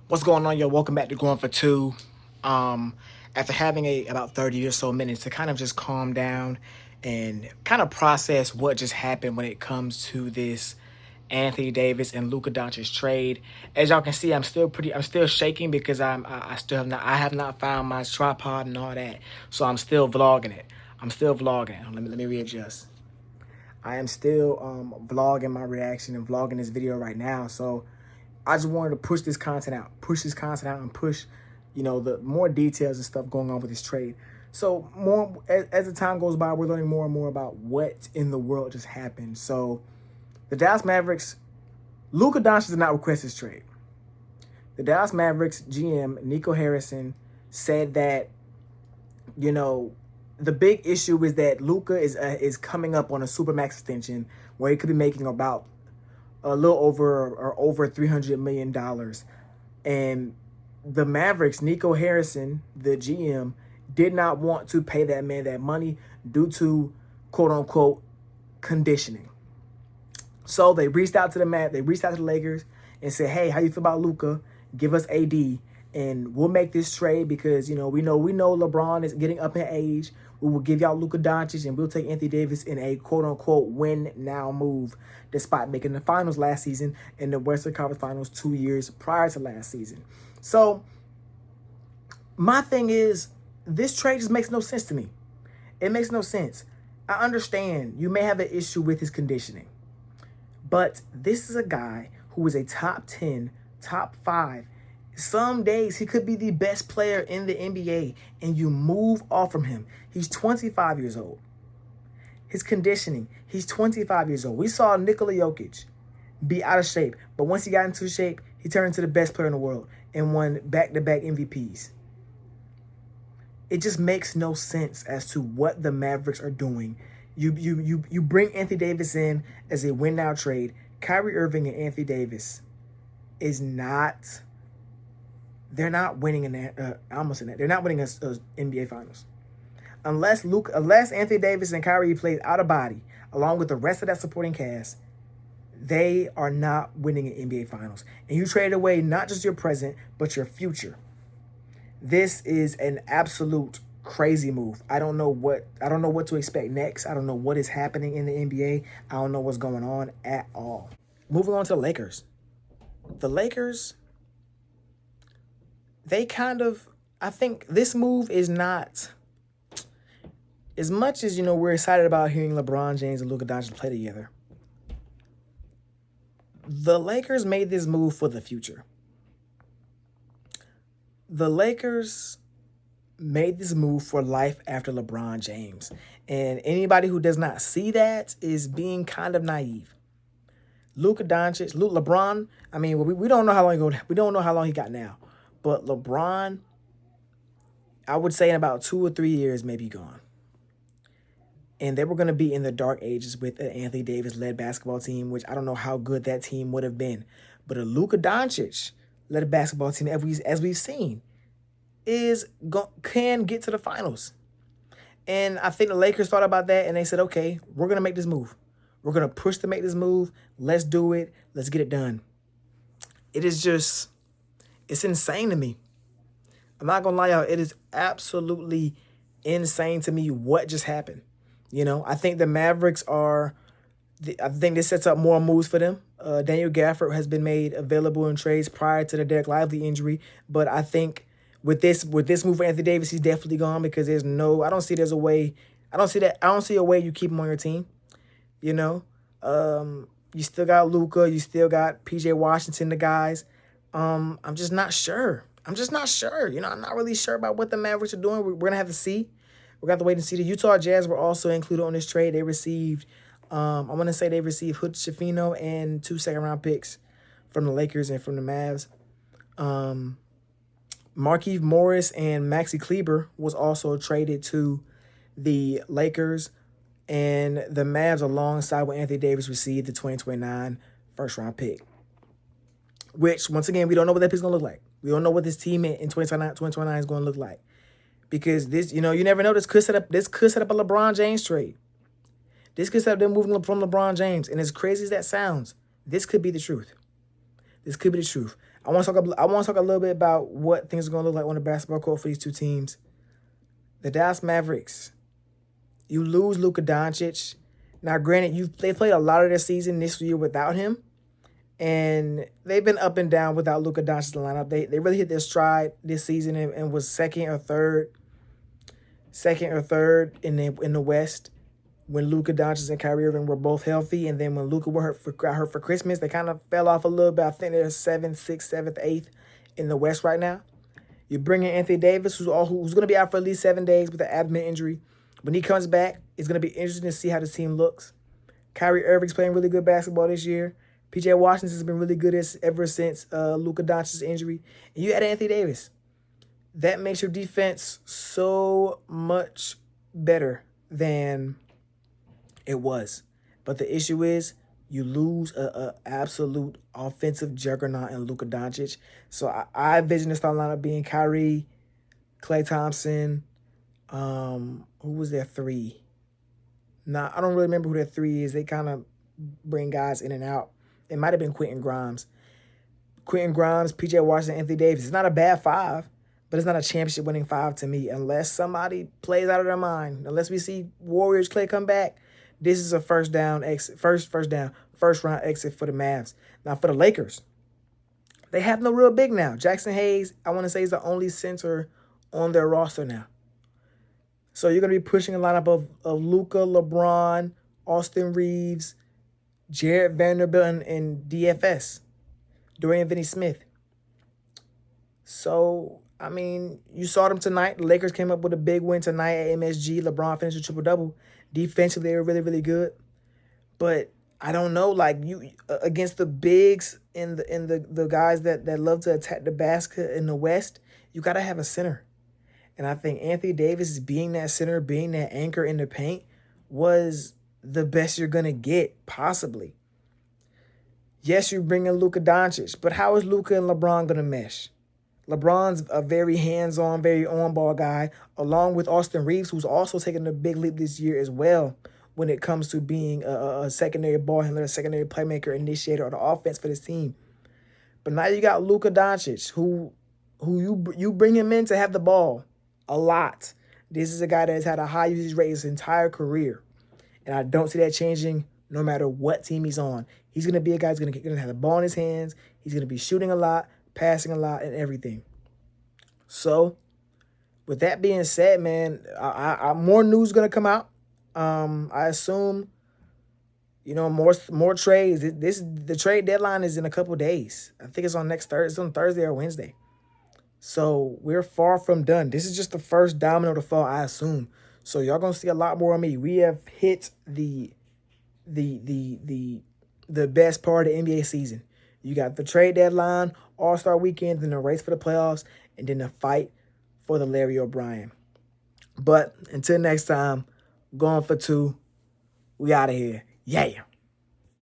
What's going on, yo? Welcome back to Going for Two. After having about 30 or so minutes to kind of just calm down and kind of process what just happened when it comes to this Anthony Davis and Luka Doncic trade. As y'all can see, I'm still shaking because I have not found my tripod and all that. So I'm still vlogging it. Let me readjust. I am still vlogging my reaction and vlogging this video right now. So I just wanted to push this content out and push, the more details and stuff going on with this trade. So more as the time goes by, we're learning more and more about what in the world just happened. So the Dallas Mavericks, Luka Doncic did not request this trade. The Dallas Mavericks GM, Nico Harrison, said that, the big issue is that Luka is coming up on a supermax extension where he could be making about a little over $300 million. And the Mavericks, Nico Harrison, the GM, did not want to pay that man that money due to quote unquote conditioning. So they reached out to the Lakers and said, "Hey, how you feel about Luka? Give us AD and we'll make this trade because we know LeBron is getting up in age. We will give y'all Luka Doncic and we'll take Anthony Davis in a quote-unquote win-now move, despite making the finals last season and the Western Conference Finals 2 years prior to last season." So my thing is, this trade just makes no sense to me. It makes no sense. I understand you may have an issue with his conditioning, but this is a guy who is a top 10, top 5. Some days he could be the best player in the NBA, and you move off from him. He's 25 years old. His conditioning, he's 25 years old. We saw Nikola Jokic be out of shape, but once he got into shape, he turned into the best player in the world and won back-to-back MVPs. It just makes no sense as to what the Mavericks are doing. You bring Anthony Davis in as a win-now trade. Kyrie Irving and Anthony Davis is not... They're not winning they're not winning a NBA Finals unless Anthony Davis and Kyrie plays out of body along with the rest of that supporting cast. They are not winning an NBA Finals, and you traded away not just your present but your future. This is an absolute crazy move. I don't know what to expect next. I don't know what is happening in the NBA. I don't know what's going on at all. Moving on to the Lakers. The Lakers, I think this move is not, as much as, we're excited about hearing LeBron James and Luka Doncic play together. The Lakers made this move for the future. The Lakers made this move for life after LeBron James. And anybody who does not see that is being kind of naive. Luka Doncic, LeBron, we don't know how long we don't know how long he got now. But LeBron, I would say in about 2 or 3 years, maybe gone. And they were going to be in the dark ages with an Anthony Davis-led basketball team, which I don't know how good that team would have been. But a Luka Doncic-led basketball team, as we've seen, can get to the finals. And I think the Lakers thought about that, and they said, okay, we're going to make this move. We're going to push to make this move. Let's do it. Let's get it done. It's insane to me. I'm not going to lie, y'all. It is absolutely insane to me what just happened. I think the Mavericks I think this sets up more moves for them. Daniel Gafford has been made available in trades prior to the Derek Lively injury. But I think with this move for Anthony Davis, he's definitely gone because I don't see a way you keep him on your team. You still got Luka, you still got PJ Washington, the guys. I'm just not sure. I'm not really sure about what the Mavericks are doing. We're going to have to see. We're going to have to wait and see. The Utah Jazz were also included on this trade. They received, I want to say they received Hood Schifino and 2 second-round picks from the Lakers and from the Mavs. Markieff Morris and Maxi Kleber was also traded to the Lakers, and the Mavs, alongside with Anthony Davis, received the 2029 first-round pick. Which, once again, we don't know what that pick's going to look like. We don't know what this team in 2029 is going to look like. Because this, you never know. This could set up a LeBron James trade. This could set up them moving from LeBron James. And as crazy as that sounds, this could be the truth. This could be the truth. I want to talk a little bit about what things are going to look like on the basketball court for these two teams. The Dallas Mavericks. You lose Luka Doncic. Now, granted, they played a lot of their season this year without him, and they've been up and down without Luka Doncic in the lineup. They really hit their stride this season and was second or third in the West when Luka Doncic and Kyrie Irving were both healthy. And then when Luka got hurt for Christmas, they kind of fell off a little bit. I think they're 7th, 6th, 7th, 8th in the West right now. You bring in Anthony Davis, who's going to be out for at least 7 days with an abdomen injury. When he comes back, it's going to be interesting to see how the team looks. Kyrie Irving's playing really good basketball this year. P.J. Washington's been really good ever since Luka Doncic's injury. And you add Anthony Davis. That makes your defense so much better than it was. But the issue is you lose a absolute offensive juggernaut in Luka Doncic. So I envision the starting lineup being Kyrie, Klay Thompson. Who was their 3? Nah, I don't really remember who their 3 is. They kind of bring guys in and out. It might have been Quentin Grimes. P.J. Washington, Anthony Davis. It's not a bad 5, but it's not a championship-winning 5 to me unless somebody plays out of their mind. Unless we see Warriors Klay come back, this is a first round exit for the Mavs. Now for the Lakers, they have no real big now. Jackson Hayes, I want to say, is the only center on their roster now. So you're going to be pushing a lineup of Luka, LeBron, Austin Reeves, Jared Vanderbilt, and DFS, Dorian Finney-Smith. So, I mean, you saw them tonight. The Lakers came up with a big win tonight at MSG. LeBron finished a triple-double. Defensively, they were really, really good. But I don't know, like you against the bigs and the guys that love to attack the basket in the West, you got to have a center. And I think Anthony Davis being that center, being that anchor in the paint was the best you're going to get, possibly. Yes, you bring in Luka Doncic, but how is Luka and LeBron going to mesh? LeBron's a very hands-on, very on-ball guy, along with Austin Reeves, who's also taken a big leap this year as well when it comes to being a secondary ball handler, a secondary playmaker, initiator of the offense for this team. But now you got Luka Doncic, who you bring him in to have the ball a lot. This is a guy that has had a high usage rate his entire career. And I don't see that changing no matter what team he's on. He's going to be a guy who's going to have the ball in his hands. He's going to be shooting a lot, passing a lot, and everything. So, with that being said, man, more news is going to come out. I assume, more trades. The trade deadline is in a couple days. I think it's on next Thursday. It's on Thursday or Wednesday. So we're far from done. This is just the first domino to fall, I assume. So y'all gonna see a lot more of me. We have hit the best part of the NBA season. You got the trade deadline, All-Star Weekend, then the race for the playoffs, and then the fight for the Larry O'Brien. But until next time, going for 2. We out of here. Yeah.